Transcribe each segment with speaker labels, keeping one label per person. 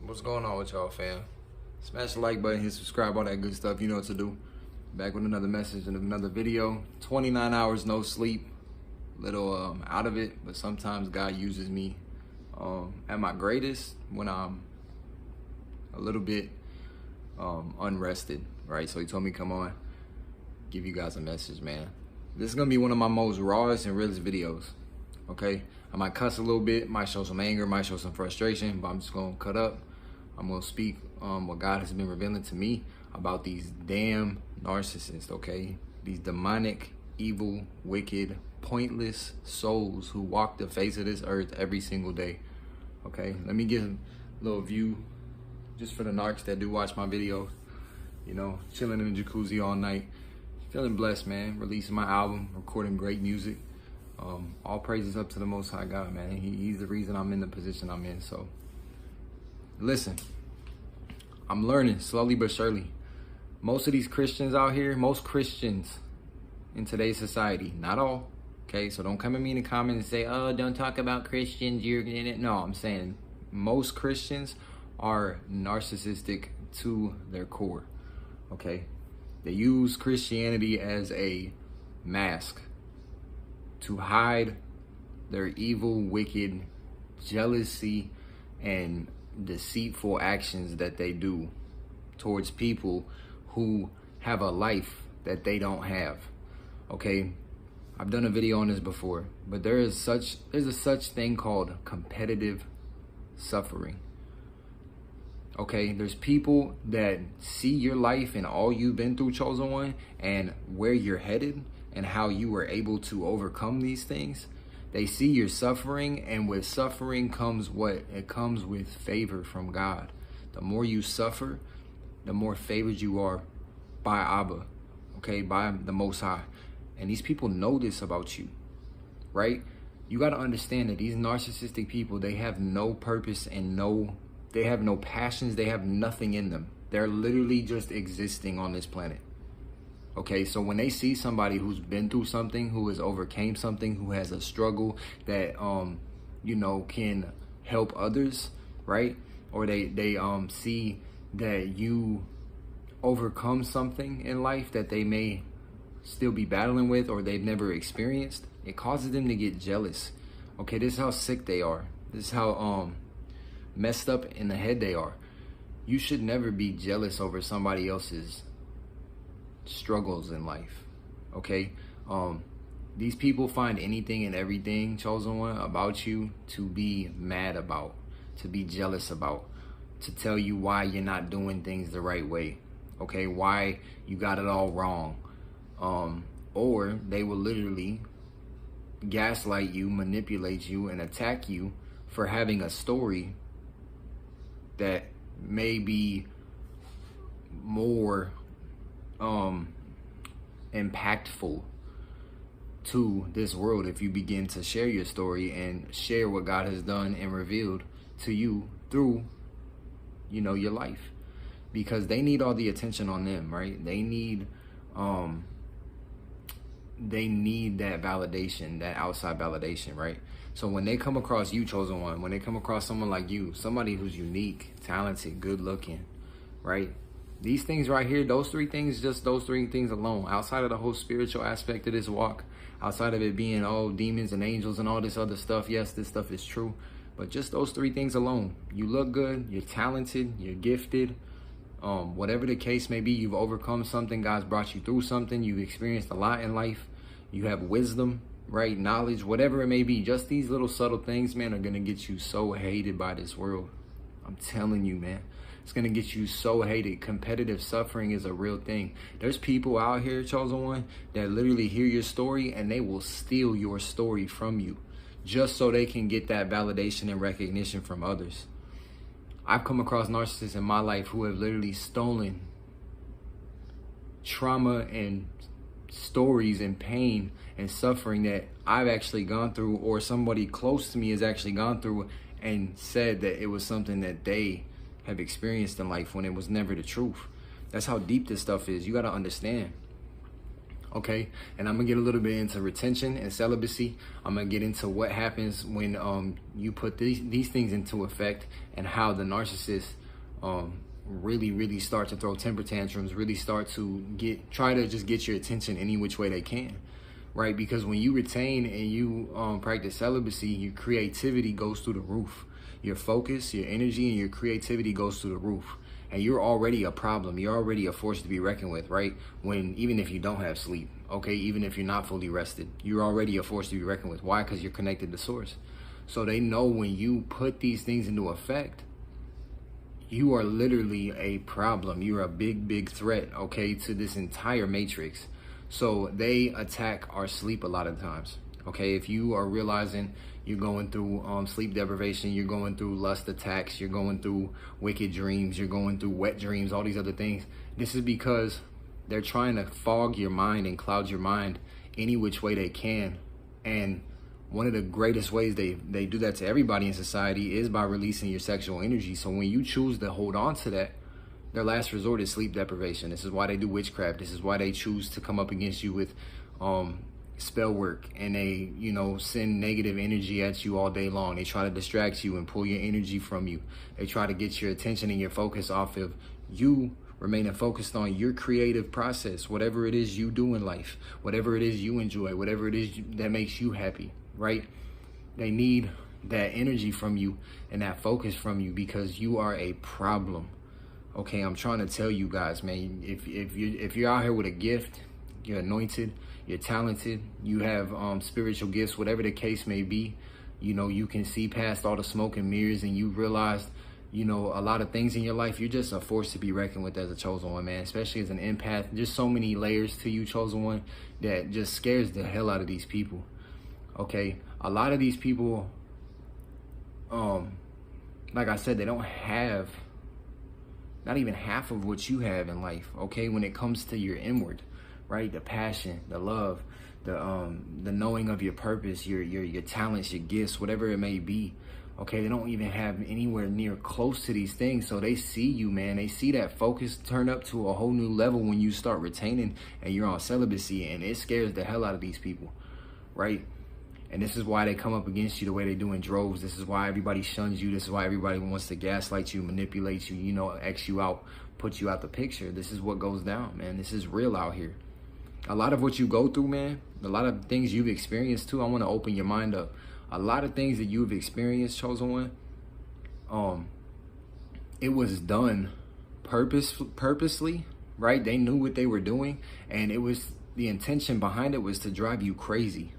Speaker 1: What's going on with y'all, fam? Smash the like button, hit subscribe, all that good stuff. You know what to do. Back with another message and another video. 29 hours, no sleep. Little out of it, but sometimes God uses me at my greatest when I'm a little bit unrested, right? So he told me, come on, give you guys a message, man. This is gonna be one of my most rawest and realest videos, okay? I might cuss a little bit, might show some anger, might show some frustration, but I'm just gonna cut up. I'm gonna speak what God has been revealing to me about these damn narcissists, okay? These demonic, evil, wicked, pointless souls who walk the face of this earth every single day, okay? Let me give a little view just for the narcs that do watch my videos. You know, chilling in the jacuzzi all night. Feeling blessed, man. Releasing my album, recording great music. All praises up to the Most High God, man. He's the reason I'm in the position I'm in. So, listen, I'm learning slowly but surely. Most of these Christians out here, most Christians in today's society, not all, okay? So don't come at me in the comments and say, oh, don't talk about Christians, you're in it. No, I'm saying most Christians are narcissistic to their core, okay? They use Christianity as a mask to hide their evil, wicked, jealousy, and deceitful actions that they do towards people who have a life that they don't have, okay? I've done a video on this before, but there's a such thing called competitive suffering. Okay, there's people that see your life and all you've been through, chosen one, and where you're headed and how you were able to overcome these things. They see your suffering, and with suffering comes what? It comes with favor from God. The more you suffer, the more favored you are by Abba, okay, by the Most High. And these people know this about you, right? You got to understand that these narcissistic people, they have no purpose and they have no passions. They have nothing in them. They're literally just existing on this planet. Okay, so when they see somebody who's been through something, who has overcame something, who has a struggle that, you know, can help others, right? Or they see that you overcome something in life that they may still be battling with or they've never experienced, it causes them to get jealous. Okay, this is how sick they are. This is how messed up in the head they are. You should never be jealous over somebody else's struggles in life, okay? These people find anything and everything, chosen one, about you to be mad about, to be jealous about, to tell you why you're not doing things the right way, okay? Why you got it all wrong. Or they will literally gaslight you, manipulate you, and attack you for having a story that may be more impactful to this world if you begin to share your story and share what God has done and revealed to you through, you know, your life, because they need all the attention on them, right? They need that validation, that outside validation, right? So when they come across you, chosen one, when they come across someone like you, somebody who's unique, talented, good looking, right? These things right here, those three things, just those three things alone, outside of the whole spiritual aspect of this walk, outside of it being, oh, demons and angels and all this other stuff, yes, this stuff is true, but just those three things alone, you look good, you're talented, you're gifted, whatever the case may be, you've overcome something, God's brought you through something, you've experienced a lot in life, you have wisdom, right, knowledge, whatever it may be, just these little subtle things, man, are going to get you so hated by this world. I'm telling you, man. It's going to get you so hated. Competitive suffering is a real thing. There's people out here, chosen one, that literally hear your story and they will steal your story from you just so they can get that validation and recognition from others. I've come across narcissists in my life who have literally stolen trauma and stories and pain and suffering that I've actually gone through, or somebody close to me has actually gone through, and said that it was something that they have experienced in life when it was never the truth. That's how deep this stuff is. You got to understand. Okay, and I'm gonna get a little bit into retention and celibacy. I'm gonna get into what happens when you put these things into effect, and how the narcissist really start to throw temper tantrums, really start to try to just get your attention any which way they can, right? Because when you retain and you practice celibacy, your creativity goes through the roof. Your focus, your energy, and your creativity goes through the roof. And you're already a problem. You're already a force to be reckoned with, right? Even if you don't have sleep, okay? Even if you're not fully rested, you're already a force to be reckoned with. Why? Because you're connected to source. So they know when you put these things into effect, you are literally a problem. You're a big threat, okay, to this entire matrix. So they attack our sleep a lot of times, okay? If you are realizing you're going through sleep deprivation, you're going through lust attacks, you're going through wicked dreams, you're going through wet dreams, all these other things, this is because they're trying to fog your mind and cloud your mind any which way they can. And one of the greatest ways they do that to everybody in society is by releasing your sexual energy. So when you choose to hold on to that, their last resort is sleep deprivation. This is why they do witchcraft. This is why they choose to come up against you with spell work, and they, send negative energy at you all day long. They try to distract you and pull your energy from you. They try to get your attention and your focus off of you remaining focused on your creative process, whatever it is you do in life, whatever it is you enjoy, whatever it is that makes you happy, right? They need that energy from you and that focus from you because you are a problem. Okay, I'm trying to tell you guys, man, if you're out here with a gift, you're anointed, you're talented, you have spiritual gifts, whatever the case may be, you can see past all the smoke and mirrors, and you realize, a lot of things in your life. You're just a force to be reckoned with as a chosen one, man, especially as an empath. There's so many layers to you, chosen one, that just scares the hell out of these people. Okay, a lot of these people, like I said, they don't have not even half of what you have in life, okay, when it comes to your inward, right? The passion, the love, the knowing of your purpose, your talents, your gifts, whatever it may be. Okay, they don't even have anywhere near close to these things. So they see you, man. They see that focus turn up to a whole new level when you start retaining and you're on celibacy, and it scares the hell out of these people, right? And this is why they come up against you the way they do in droves. This is why everybody shuns you. This is why everybody wants to gaslight you, manipulate you, X you out, put you out the picture. This is what goes down, man. This is real out here. A lot of what you go through, man, a lot of things you've experienced too, I want to open your mind up. A lot of things that you've experienced, chosen one, it was done purposely, right? They knew what they were doing, and the intention behind it was to drive you crazy.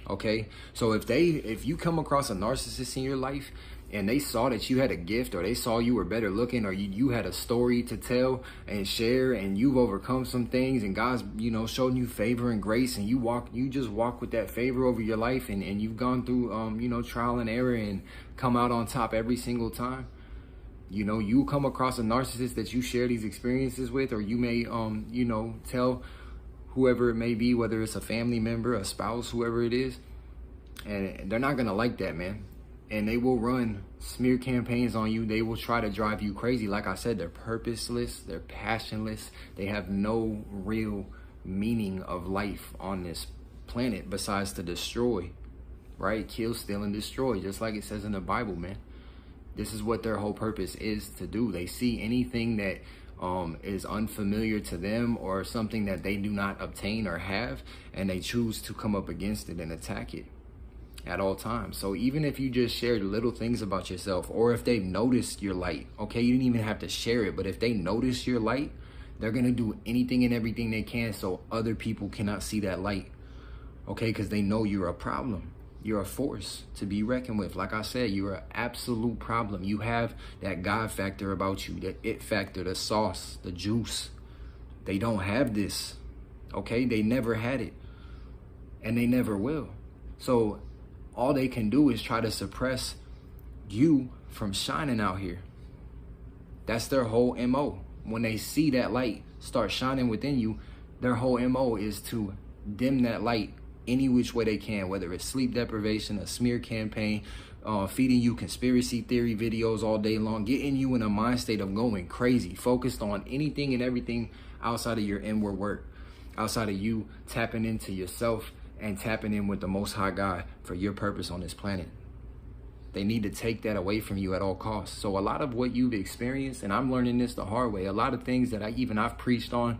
Speaker 1: Okay, so if you come across a narcissist in your life and they saw that you had a gift, or they saw you were better looking, or you had a story to tell and share, and you've overcome some things, and God's, showed you favor and grace, and you just walk with that favor over your life, and you've gone through, trial and error and come out on top every single time. You come across a narcissist that you share these experiences with, or you may, tell whoever it may be, whether it's a family member, a spouse, whoever it is, and they're not going to like that, man. And they will run smear campaigns on you. They will try to drive you crazy. Like I said, they're purposeless, they're passionless. They have no real meaning of life on this planet besides to destroy, right? Kill, steal, and destroy, just like it says in the Bible, man. This is what their whole purpose is to do. They see anything that is unfamiliar to them, or something that they do not obtain or have, and they choose to come up against it and attack it at all times. So even if you just shared little things about yourself, or if they've noticed your light, okay, you didn't even have to share it, but if they notice your light, they're gonna do anything and everything they can so other people cannot see that light, okay, because they know you're a problem. You're a force to be reckoned with. Like I said, you're an absolute problem. You have that God factor about you, the it factor, the sauce, the juice. They don't have this, okay? They never had it, and they never will. So all they can do is try to suppress you from shining out here. That's their whole MO. When they see that light start shining within you, their whole MO is to dim that light any which way they can, whether it's sleep deprivation, a smear campaign, feeding you conspiracy theory videos all day long, getting you in a mind state of going crazy, focused on anything and everything outside of your inward work. outside of you tapping into yourself and tapping in with the Most High God for your purpose on this planet. They need to take that away from you at all costs. So a lot of what you've experienced, and I'm learning this the hard way, a lot of things that I've preached on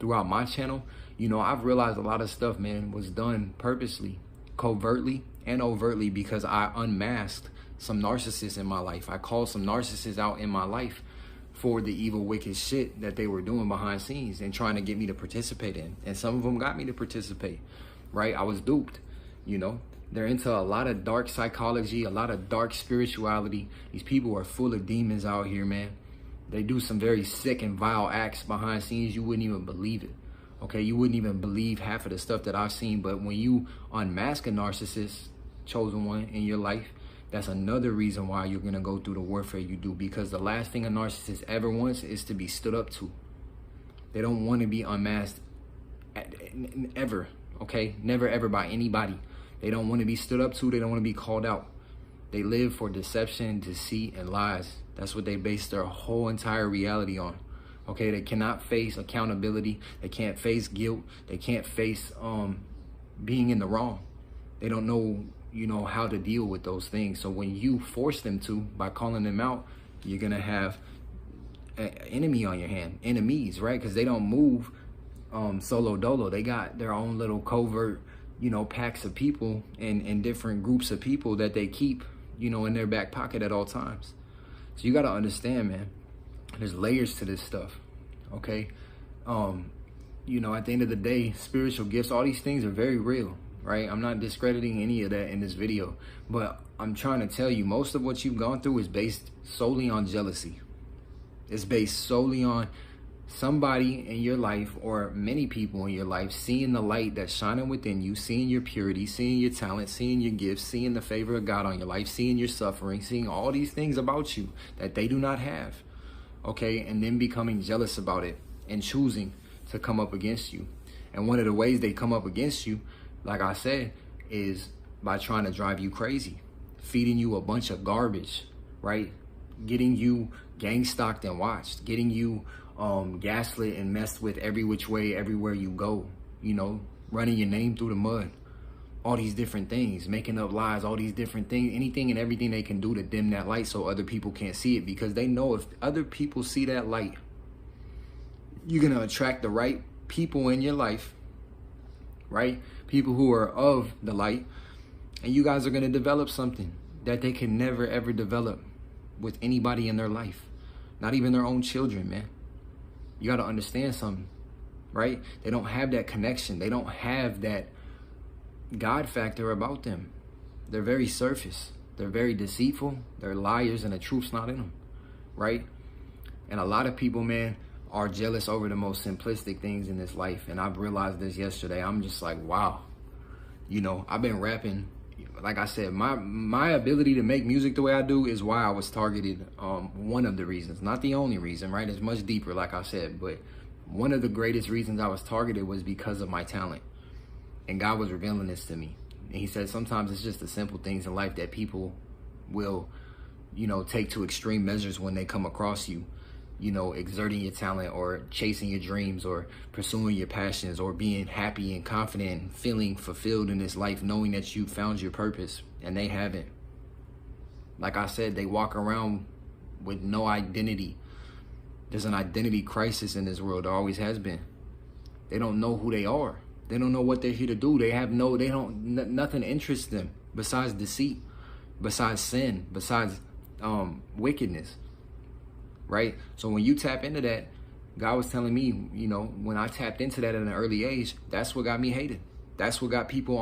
Speaker 1: throughout my channel, you know, I've realized a lot of stuff, man, was done purposely, covertly, and overtly, because I unmasked some narcissists in my life. I called some narcissists out in my life for the evil, wicked shit that they were doing behind scenes and trying to get me to participate in. And some of them got me to participate, right? I was duped, you know. They're into a lot of dark psychology, a lot of dark spirituality. These people are full of demons out here, man. They do some very sick and vile acts behind scenes. You wouldn't even believe it. Okay, you wouldn't even believe half of the stuff that I've seen. But when you unmask a narcissist, chosen one in your life, that's another reason why you're going to go through the warfare you do. Because the last thing a narcissist ever wants is to be stood up to. They don't want to be unmasked ever, okay? Never, ever, by anybody. They don't want to be stood up to. They don't want to be called out. They live for deception, deceit, and lies. That's what they base their whole entire reality on. Okay, they cannot face accountability. They can't face guilt. They can't face being in the wrong. They don't know, you know, how to deal with those things. So when you force them to, by calling them out, you're going to have an enemy on your hand. Enemies, right? Because they don't move solo dolo. They got their own little covert, you know, packs of people and different groups of people that they keep, you know, in their back pocket at all times. So you got to understand, man, there's layers to this stuff, okay? You know, at the end of the day, spiritual gifts, all these things are very real, right? I'm not discrediting any of that in this video, but I'm trying to tell you, most of what you've gone through is based solely on jealousy. It's based solely on somebody in your life, or many people in your life, seeing the light that's shining within you, seeing your purity, seeing your talent, seeing your gifts, seeing the favor of God on your life, seeing your suffering, seeing all these things about you that they do not have, okay? And then becoming jealous about it and choosing to come up against you. And one of the ways they come up against you, like I said, is by trying to drive you crazy, feeding you a bunch of garbage, right? Getting you gang stalked and watched, getting you gaslit and messed with every which way, everywhere you go, you know, running your name through the mud, all these different things, making up lies, all these different things, anything and everything they can do to dim that light so other people can't see it, because they know if other people see that light, you're going to attract the right people in your life, right? People who are of the light, and you guys are going to develop something that they can never, ever develop with anybody in their life, not even their own children, man. You got to understand something, right? They don't have that connection. They don't have that God factor about them. They're very surface. They're very deceitful. They're liars, and the truth's not in them, right? And a lot of people, man, are jealous over the most simplistic things in this life. And I've realized this yesterday. I'm just like, wow. You know, I've been rapping. Like I said, my ability to make music the way I do is why I was targeted. One of the reasons, not the only reason, right? It's much deeper, like I said, but one of the greatest reasons I was targeted was because of my talent. And God was revealing this to me. And he said, sometimes it's just the simple things in life that people will, you know, take to extreme measures when they come across you. You know, exerting your talent, or chasing your dreams, or pursuing your passions, or being happy and confident and feeling fulfilled in this life, knowing that you found your purpose and they haven't. Like I said, they walk around with no identity. There's an identity crisis in this world. There always has been. They don't know who they are. They don't know what they're here to do. Nothing interests them besides deceit, besides sin, besides wickedness. Right? So when you tap into that, God was telling me, you know, when I tapped into that at an early age, that's what got me hated. That's what got people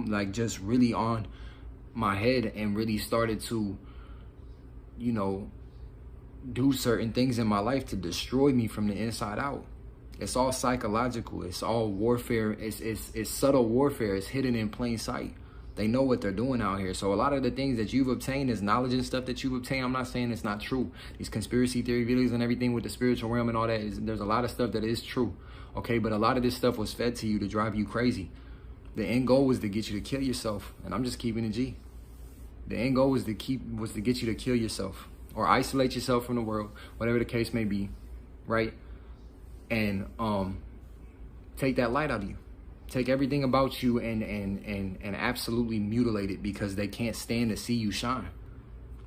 Speaker 1: like just really on my head, and really started to, you know, do certain things in my life to destroy me from the inside out. It's all psychological. It's all warfare. It's subtle warfare. It's hidden in plain sight. They know what they're doing out here. So a lot of the things that you've obtained, is knowledge and stuff that you've obtained, I'm not saying it's not true. These conspiracy theory videos and everything with the spiritual realm and all that, there's a lot of stuff that is true. Okay, but a lot of this stuff was fed to you to drive you crazy. The end goal was to get you to kill yourself. And I'm just keeping it G. The end goal was to get you to kill yourself, or isolate yourself from the world, whatever the case may be, right? And take that light out of you. Take everything about you and absolutely mutilate it, because they can't stand to see you shine.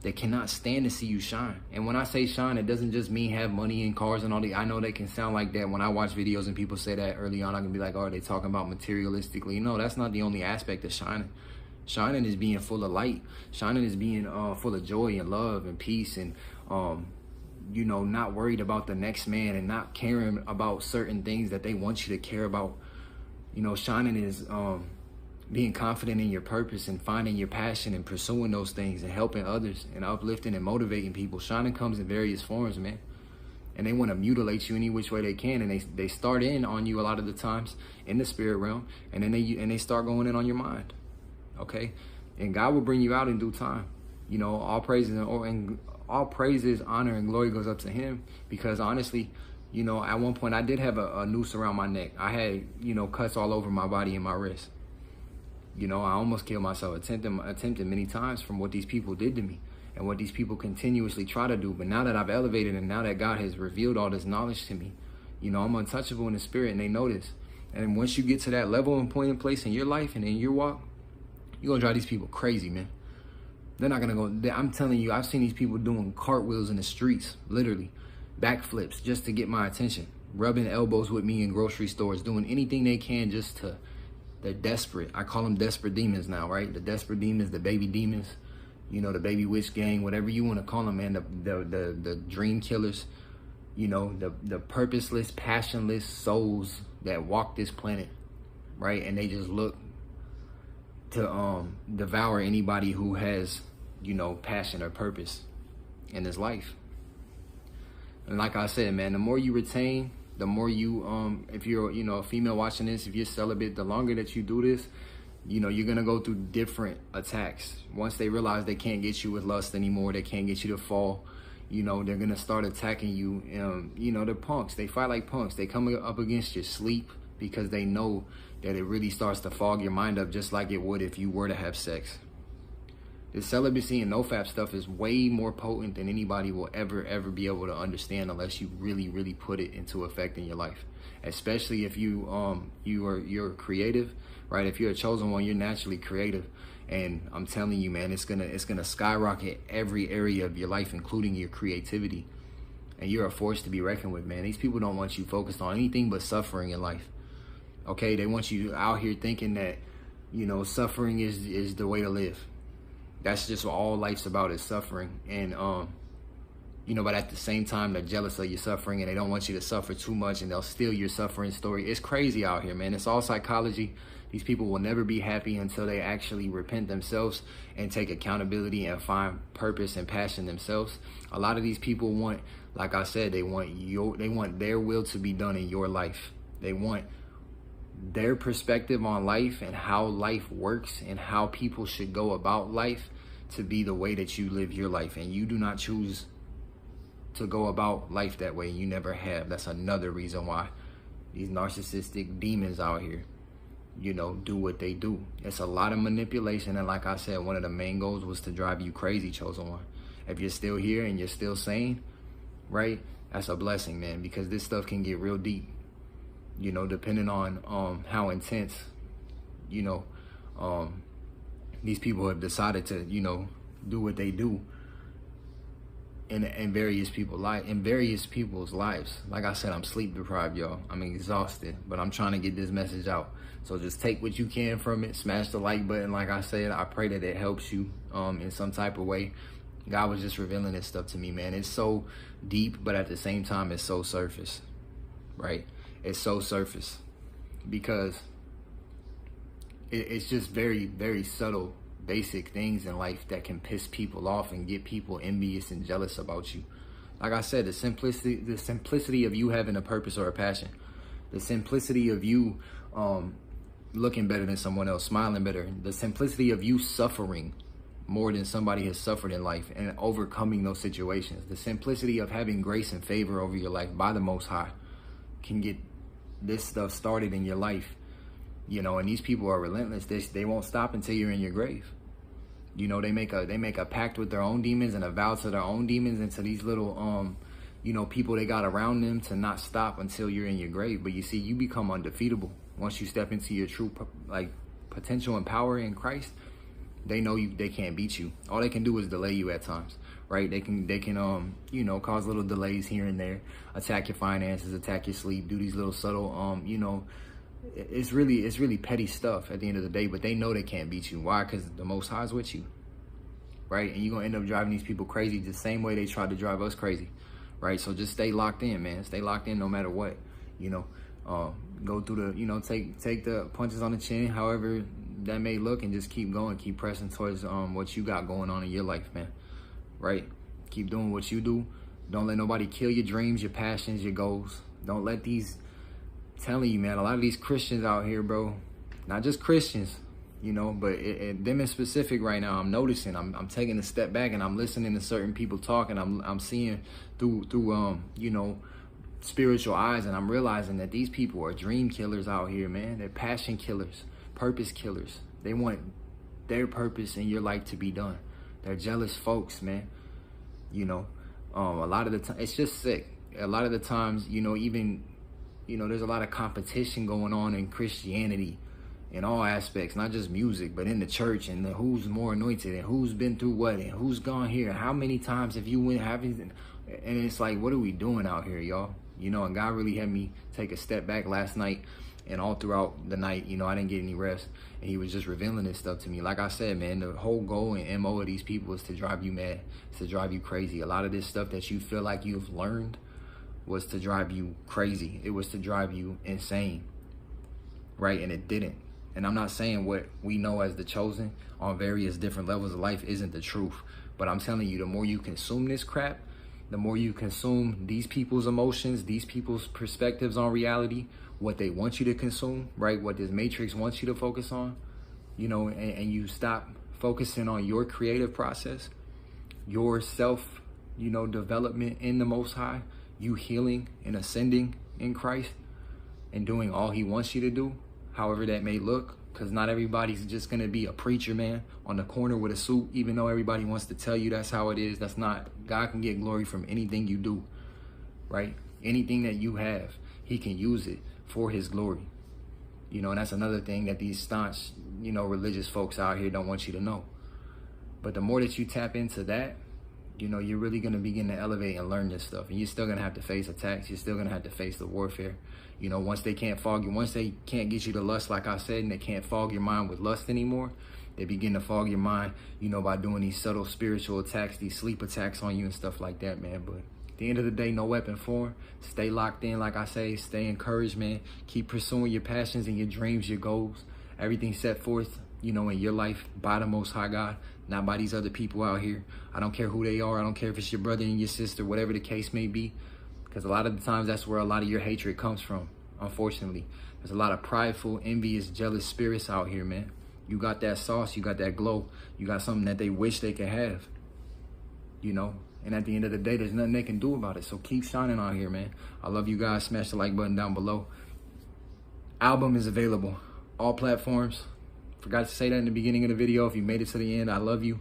Speaker 1: They cannot stand to see you shine. And when I say shine, it doesn't just mean have money and cars and all the, I know they can sound like that. When I watch videos and people say that early on, I can be like, oh, are they talking about materialistically? No, that's not the only aspect of shining. Shining is being full of light. Shining is being full of joy and love and peace, and you know, not worried about the next man and not caring about certain things that they want you to care about. You know, shining is being confident in your purpose and finding your passion and pursuing those things and helping others and uplifting and motivating people. Shining comes in various forms, man. And they want to mutilate you any which way they can. And they start in on you a lot of the times in the spirit realm. And then they start going in on your mind. Okay? And God will bring you out in due time. You know, all praises, honor, and glory goes up to him. Because honestly, you know, at one point I did have a noose around my neck. I had, you know, cuts all over my body and my wrist. You know, I almost killed myself, attempted many times from what these people did to me and what these people continuously try to do. But now that I've elevated and now that God has revealed all this knowledge to me, you know, I'm untouchable in the spirit, and they know this. And once you get to that level and point in place in your life and in your walk, you're going to drive these people crazy, man. They're not going to go, I'm telling you, I've seen these people doing cartwheels in the streets, literally. Backflips just to get my attention, rubbing elbows with me in grocery stores, doing anything they can just to, they're desperate. I call them desperate demons now, right? The desperate demons, the baby demons, you know, the baby witch gang, whatever you want to call them, man, the dream killers, you know, the purposeless, passionless souls that walk this planet, right? And they just look to devour anybody who has, you know, passion or purpose in this life. And like I said, man, the more you retain, the more you, if you're, you know, a female watching this, if you're celibate, the longer that you do this, you know, you're going to go through different attacks. Once they realize they can't get you with lust anymore, they can't get you to fall, you know, they're going to start attacking you. You know, they're punks. They fight like punks. They come up against your sleep because they know that it really starts to fog your mind up, just like it would if you were to have sex. The celibacy and nofap stuff is way more potent than anybody will ever be able to understand unless you really put it into effect in your life. Especially if you're creative, right? If you're a chosen one, you're naturally creative. And I'm telling you, man, it's gonna skyrocket every area of your life, including your creativity. And you're a force to be reckoned with, man. These people don't want you focused on anything but suffering in life. Okay, they want you out here thinking that, you know, suffering is the way to live. That's just what all life's about, is suffering. And, you know, but at the same time, they're jealous of your suffering and they don't want you to suffer too much, and they'll steal your suffering story. It's crazy out here, man. It's all psychology. These people will never be happy until they actually repent themselves and take accountability and find purpose and passion themselves. A lot of these people want, like I said, they want their will to be done in your life. They want their perspective on life and how life works and how people should go about life to be the way that you live your life. And you do not choose to go about life that way. You never have. That's another reason why these narcissistic demons out here, you know, do what they do. It's a lot of manipulation. And like I said, one of the main goals was to drive you crazy, chosen one. If you're still here and you're still sane, right, that's a blessing, man, because this stuff can get real deep. You know, depending on how intense, you know, these people have decided to, you know, do what they do in various people's lives. Like I said, I'm sleep deprived, y'all. I'm exhausted, but I'm trying to get this message out. So just take what you can from it. Smash the like button. Like I said, I pray that it helps you in some type of way. God was just revealing this stuff to me, man. It's so deep, but at the same time, it's so surface, right? It's so surface because it's just very subtle, basic things in life that can piss people off and get people envious and jealous about you. Like I said, the simplicity of you having a purpose or a passion, the simplicity of you looking better than someone else, smiling better, the simplicity of you suffering more than somebody has suffered in life and overcoming those situations, the simplicity of having grace and favor over your life by the Most High can get this stuff started in your life, you know. And these people are relentless. They won't stop until you're in your grave. You know, they make a pact with their own demons and a vow to their own demons and to these little you know, people they got around them to not stop until you're in your grave. But you see, you become undefeatable once you step into your true like potential and power in Christ. They know they can't beat you. All they can do is delay you at times, right? They can you know, cause little delays here and there, attack your finances, attack your sleep, do these little subtle you know, it's really petty stuff at the end of the day. But they know they can't beat you. Why? Because the Most High is with you, right? And you're gonna end up driving these people crazy the same way they tried to drive us crazy, right? So just stay locked in, man. Stay locked in no matter what, you know. Go through the, you know, take the punches on the chin, however that may look, and just keep going, keep pressing towards what you got going on in your life, man, right? Keep doing what you do. Don't let nobody kill your dreams, your passions, your goals. Don't let these, telling you, man, a lot of these Christians out here, bro, not just Christians, you know, but them in specific right now, I'm noticing, I'm taking a step back and I'm listening to certain people talk, and I'm seeing through you know, spiritual eyes, and I'm realizing that these people are dream killers out here, man. They're passion killers, purpose killers. They want their purpose in your life to be done. They're jealous folks, man. You know, a lot of the time, it's just sick. A lot of the times, you know, even, you know, there's a lot of competition going on in Christianity in all aspects, not just music, but in the church, and who's more anointed, and who's been through what, and who's gone here, how many times have you went having, and it's like, what are we doing out here, y'all? You know, and God really had me take a step back last night, and all throughout the night, you know, I didn't get any rest, and he was just revealing this stuff to me. Like I said, man, the whole goal and MO of these people is to drive you mad, is to drive you crazy. A lot of this stuff that you feel like you've learned was to drive you crazy. It was to drive you insane, right? And it didn't. And I'm not saying what we know as the chosen on various different levels of life isn't the truth, but I'm telling you, the more you consume this crap, the more you consume these people's emotions, these people's perspectives on reality, what they want you to consume, right? What this matrix wants you to focus on, you know, and you stop focusing on your creative process, your self, you know, development in the Most High, you healing and ascending in Christ and doing all he wants you to do, however that may look. Because not everybody's just going to be a preacher, man, on the corner with a suit, even though everybody wants to tell you that's how it is. That's not. God can get glory from anything you do, right? Anything that you have, he can use it for his glory. You know, and that's another thing that these staunch, you know, religious folks out here don't want you to know. But the more that you tap into that, you know, you're really going to begin to elevate and learn this stuff. And you're still going to have to face attacks. You're still going to have to face the warfare. You know, once they can't fog you, once they can't get you to lust, like I said, and they can't fog your mind with lust anymore, they begin to fog your mind, you know, by doing these subtle spiritual attacks, these sleep attacks on you and stuff like that, man. But at the end of the day, no weapon formed. Stay locked in, like I say. Stay encouraged, man. Keep pursuing your passions and your dreams, your goals. Everything set forth, you know, in your life by the Most High God, not by these other people out here. I don't care who they are. I don't care if it's your brother and your sister, whatever the case may be. Because a lot of the times that's where a lot of your hatred comes from, unfortunately. There's a lot of prideful, envious, jealous spirits out here, man. You got that sauce, you got that glow, you got something that they wish they could have, you know? And at the end of the day, there's nothing they can do about it. So keep shining out here, man. I love you guys. Smash the like button down below. Album is available, all platforms. Forgot to say that in the beginning of the video. If you made it to the end, I love you.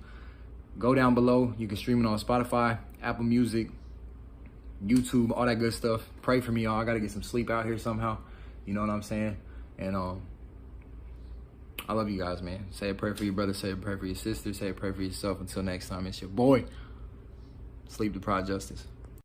Speaker 1: Go down below. You can stream it on Spotify, Apple Music, YouTube, all that good stuff. Pray for me, y'all. I got to get some sleep out here somehow. You know what I'm saying? And I love you guys, man. Say a prayer for your brother. Say a prayer for your sister. Say a prayer for yourself. Until next time, it's your boy, Sleep Deprived Justice.